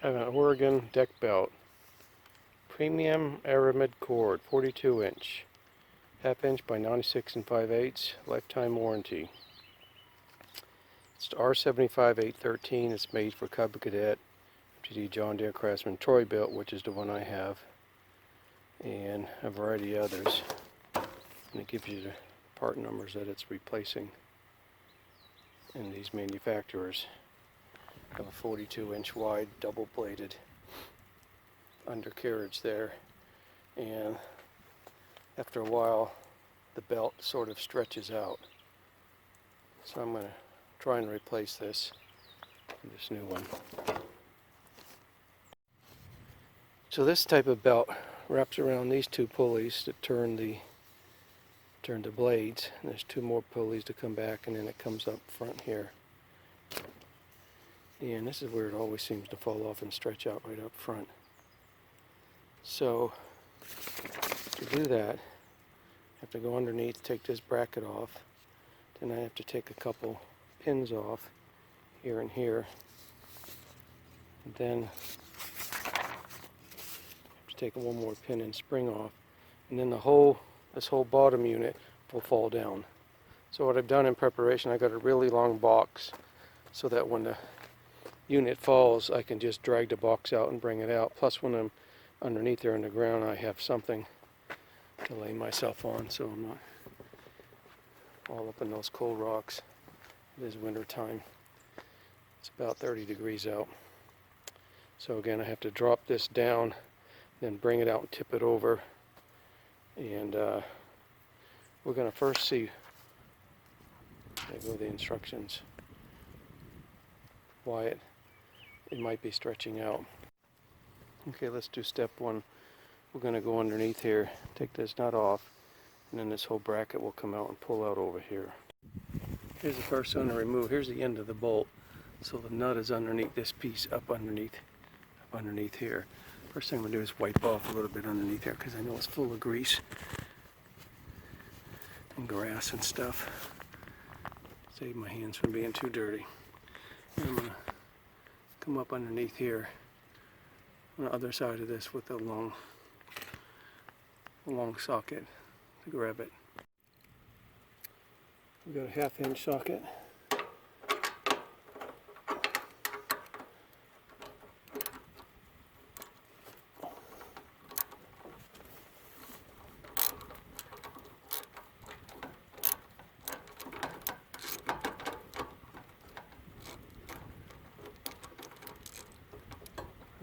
I have an Oregon deck belt, premium aramid cord, 42 inch, half inch by 96 5/8, lifetime warranty. It's R-75-813. It's made for Cub Cadet, MTD John Deere Craftsman Troy-Bilt, which is the one I have, and a variety of others. And it gives you the part numbers that it's replacing. And these manufacturers have a 42 inch wide double bladed undercarriage there, and after a while the belt sort of stretches out. So I'm going to try and replace this with this new one. So this type of belt wraps around these two pulleys to turn the blades, and there's two more pulleys to come back, and then it comes up front here. And this is where it always seems to fall off and stretch out right up front. So to do that, I have to go underneath, take this bracket off. Then I have to take a couple pins off here and here. And then I have to take one more pin and spring off. And then this whole bottom unit will fall down. So what I've done in preparation, I got a really long box so that when the unit falls, I can just drag the box out and bring it out. Plus, when I'm underneath there on the ground, I have something to lay myself on, so I'm not all up in those cold rocks. It is winter time. It's about 30 degrees out. So again, I have to drop this down, then bring it out and tip it over. And we're going to first see, there go the instructions, why it might be stretching out. Okay, let's do step one. We're going to go underneath here, take this nut off, and then this whole bracket will come out and pull out over here. Here's the first one to remove. Here's the end of the bolt. So the nut is underneath this piece, up underneath here. First thing I'm going to do is wipe off a little bit underneath here because I know it's full of grease and grass and stuff. Save my hands from being too dirty. And I'm going to come up underneath here on the other side of this with a long socket to grab it. We've got a 1/2 inch socket.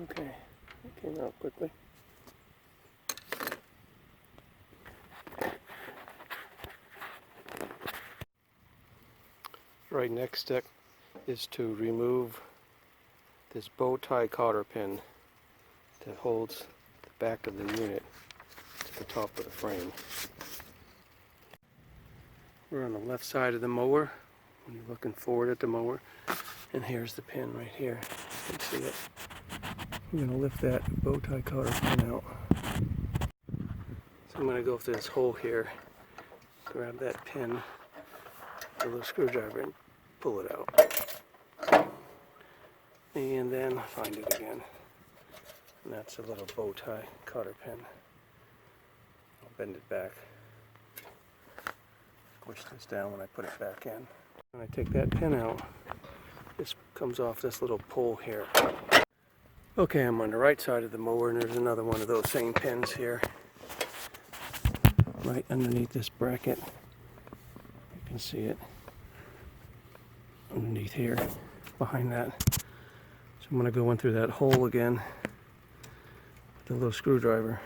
Okay, it came out quickly. Right, next step is to remove this bow tie cotter pin that holds the back of the unit to the top of the frame. We're on the left side of the mower when you're looking forward at the mower, and here's the pin right here. You can see it. I'm going to lift that bow tie cotter pin out. So I'm going to go through this hole here, grab that pin with a little screwdriver and pull it out. And then find it again. And that's a little bow tie cotter pin. I'll bend it back. Push this down when I put it back in. When I take that pin out, this comes off this little pull here. Okay, I'm on the right side of the mower, and there's another one of those same pins here, right underneath this bracket. You can see it underneath here, behind that. So I'm going to go in through that hole again with a little screwdriver.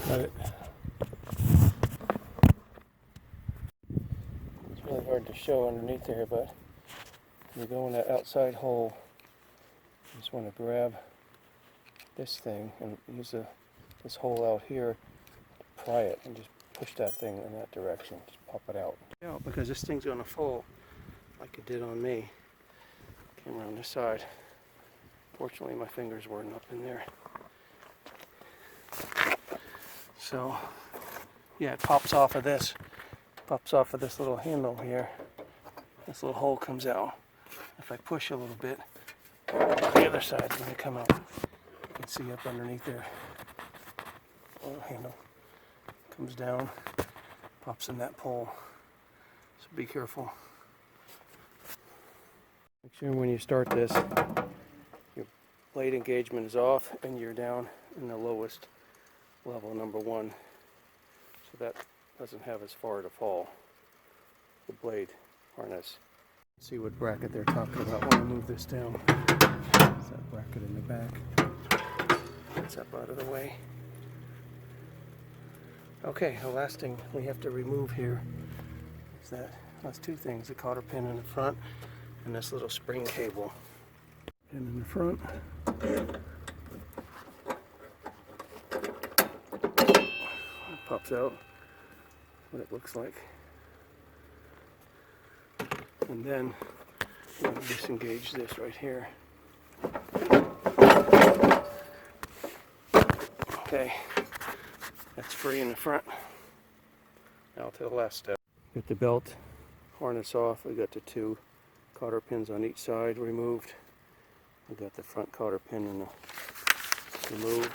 Got it. It's really hard to show underneath there, but when you go in that outside hole, you just want to grab this thing and use this hole out here to pry it, and just push that thing in that direction. Just pop it out. Because this thing's going to fall like it did on me. Came around this side. Fortunately, my fingers weren't up in there. So, yeah, it pops off of this. Pops off of this little handle here. This little hole comes out. If I push a little bit, the other side's going to come out. You can see up underneath there. Little handle comes down, pops in that pole. So be careful. Make sure when you start this, your blade engagement is off and you're down in the lowest level, number 1. So that doesn't have as far to fall. The blade harness. See what bracket they're talking about when I move this down. There's that bracket in the back. That's up out of the way. Okay, the last thing we have to remove here is that's 2 things, the cotter pin in the front and this little spring cable. Pin in the front. It pops out what it looks like. And then I'm going to disengage this right here. Okay, that's free in the front. Now to the last step. Get the belt harness off. We got the 2 cotter pins on each side removed. We got the front cotter pin in the removed.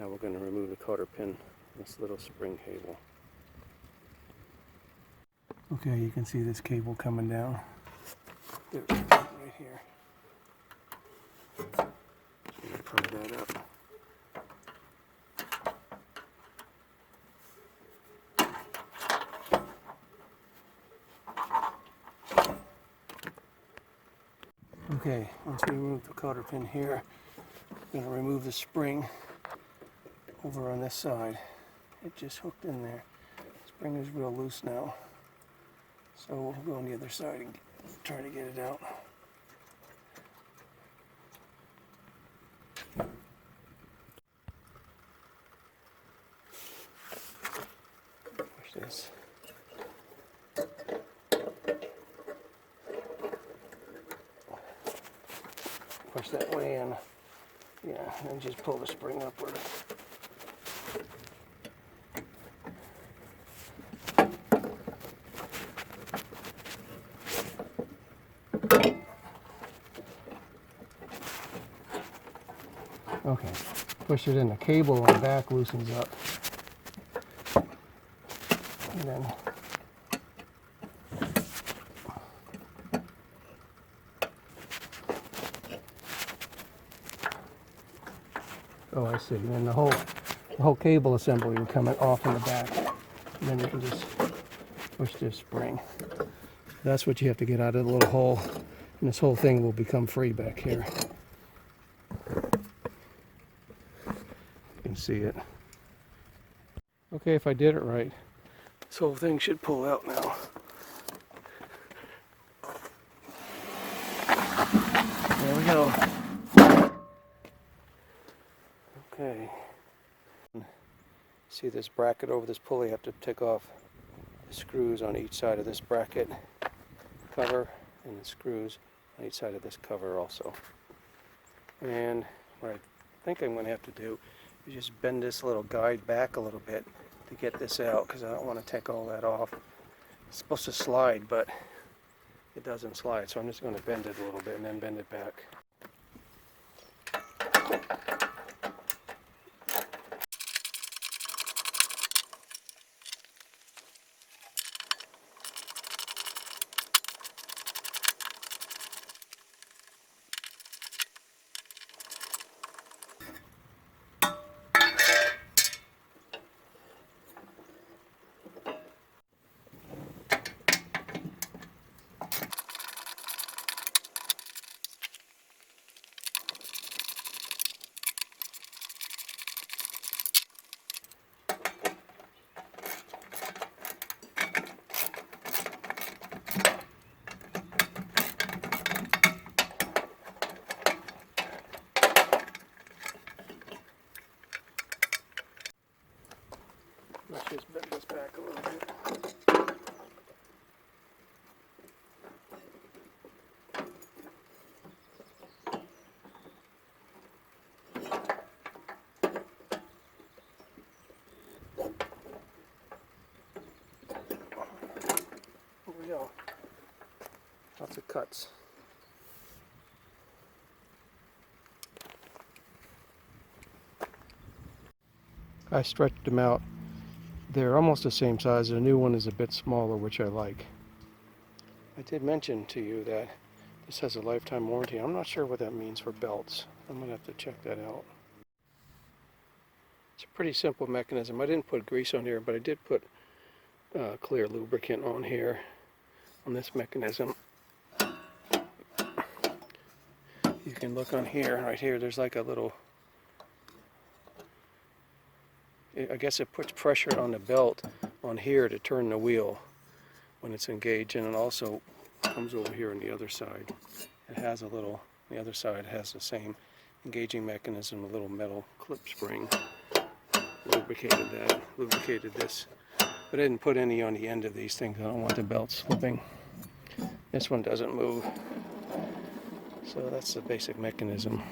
Now we're going to remove the cotter pin, this little spring cable. Okay, you can see this cable coming down. There's a pin right here. So I'm going to pry that up. Okay, once we remove the cotter pin here, I'm going to remove the spring over on this side. It just hooked in there. The spring is real loose now. So we'll go on the other side and try to get it out. Push this. Push that way in. Yeah, and then just pull the spring upward. Okay, push it in, the cable on the back loosens up. And then oh, I see. And then the whole cable assembly will come off in the back. And then you can just push this spring. That's what you have to get out of the little hole. And this whole thing will become free back here. You can see it. Okay, if I did it right, this whole thing should pull out now. There we go. Okay. See this bracket over this pulley? You have to take off the screws on each side of this bracket cover and the screws on each side of this cover also. And what I think I'm going to have to do is just bend this little guide back a little bit to get this out, because I don't want to take all that off. It's supposed to slide, but it doesn't slide, so I'm just going to bend it a little bit and then bend it back. go. Lots of cuts. I stretched them out. They're almost the same size. The new one is a bit smaller, which I like. I did mention to you that this has a lifetime warranty. I'm not sure what that means for belts. I'm going to have to check that out. It's a pretty simple mechanism. I didn't put grease on here, but I did put clear lubricant on here, on this mechanism. You can look on here, right here, there's like a little, I guess it puts pressure on the belt on here to turn the wheel when it's engaged, and it also comes over here on the other side. It has a little, the other side has the same engaging mechanism, a little metal clip spring. Lubricated this. But I didn't put any on the end of these things. I don't want the belt slipping. This one doesn't move. So that's the basic mechanism.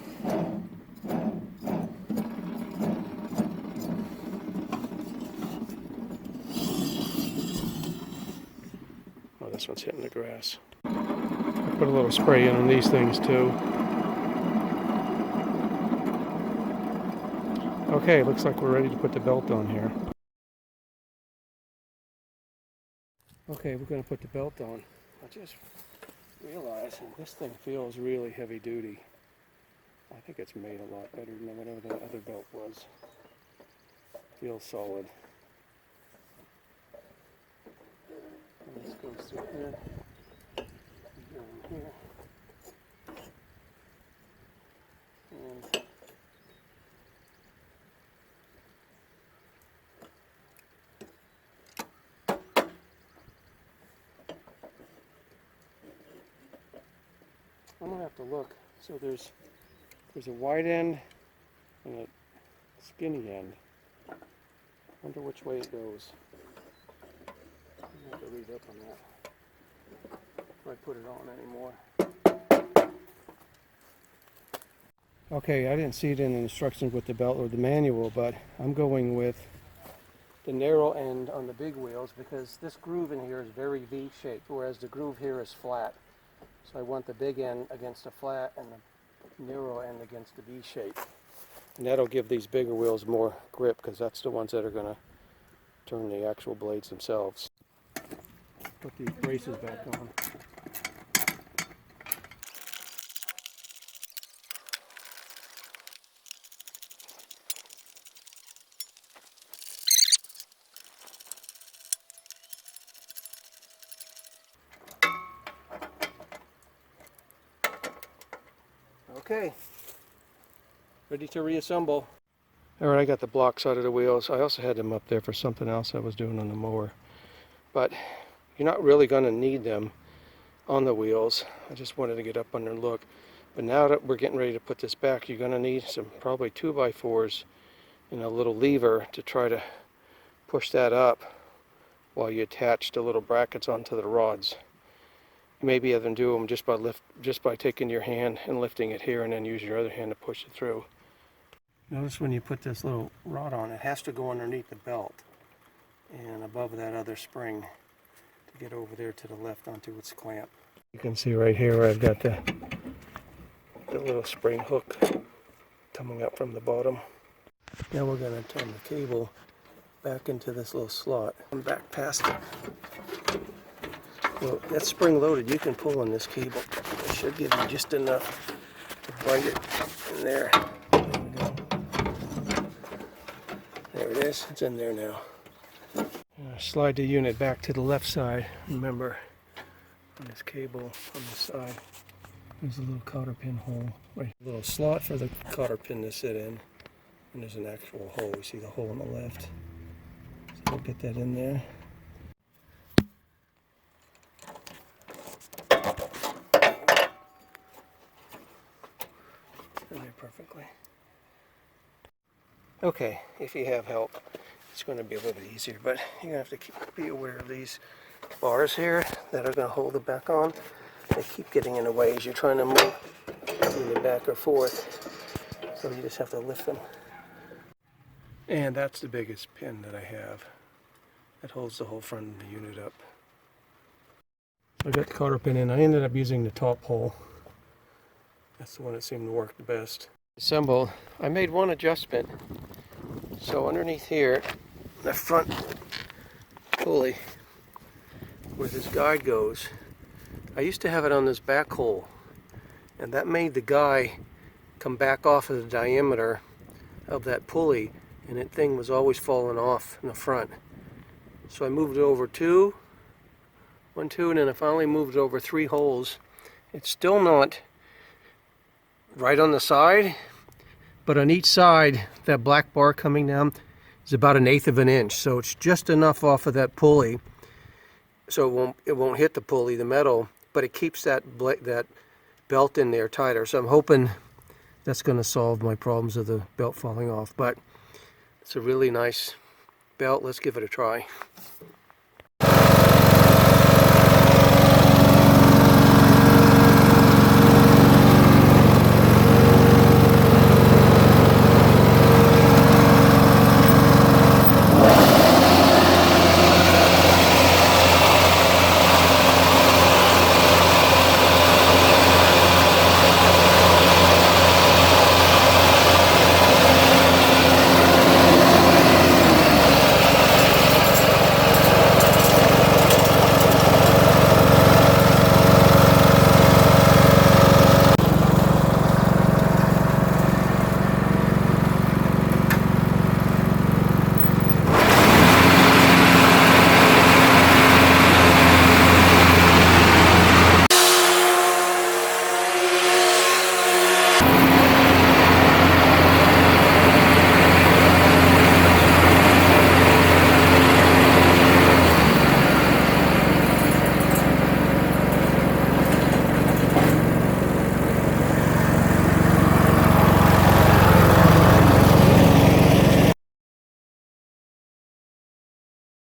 Oh, this one's hitting the grass. I put a little spray in on these things too. Okay, looks like we're ready to put the belt on here. Okay, we're going to put the belt on. I just realized this thing feels really heavy duty. I think it's made a lot better than whatever the other belt was. Feels solid. And this goes through here. Here. And I'm gonna have to look. So there's a wide end and a skinny end. Wonder which way it goes. I have to read up on that before I put it on anymore. Okay, I didn't see it in the instructions with the belt or the manual, but I'm going with the narrow end on the big wheels because this groove in here is very V-shaped, whereas the groove here is flat. So I want the big end against the flat and the narrow end against the V shape. And that'll give these bigger wheels more grip because that's the ones that are going to turn the actual blades themselves. Put these braces back on. Okay, ready to reassemble. Alright, I got the block side of the wheels. I also had them up there for something else I was doing on the mower. But you're not really going to need them on the wheels. I just wanted to get up under and look. But now that we're getting ready to put this back, you're going to need some probably 2x4s and a little lever to try to push that up while you attach the little brackets onto the rods. You may be able to do them just by taking your hand and lifting it here and then use your other hand to push it through. Notice when you put this little rod on, it has to go underneath the belt and above that other spring to get over there to the left onto its clamp. You can see right here where I've got the little spring hook coming up from the bottom. Now we're going to turn the cable back into this little slot and back past it. Well, that's spring loaded. You can pull on this cable. It should give you just enough to bite it in there. There we go. There it is. It's in there now. Slide the unit back to the left side. Remember, on this cable on the side, there's a little cotter pin hole. Right. A little slot for the cotter pin to sit in. And there's an actual hole. You see the hole on the left. So we'll get that in there. Perfectly. Okay, if you have help, it's going to be a little bit easier, but you're going to have to be aware of these bars here that are going to hold it back on. They keep getting in the way as you're trying to move either back or forth, so you just have to lift them. And that's the biggest pin that I have that holds the whole front of the unit up. So I got the cotter pin in. I ended up using the top hole. That's the one that seemed to work the best. Assemble. I made one adjustment. So underneath here, the front pulley, where this guide goes, I used to have it on this back hole, and that made the guy come back off of the diameter of that pulley, and that thing was always falling off in the front. So I moved it over one, two, and then I finally moved it over 3 holes. It's still not right on the side, but on each side, that black bar coming down is about 1/8 of an inch. So it's just enough off of that pulley, so it won't hit the pulley, the metal, but it keeps that belt in there tighter. So I'm hoping that's going to solve my problems of the belt falling off. But it's a really nice belt. Let's give it a try.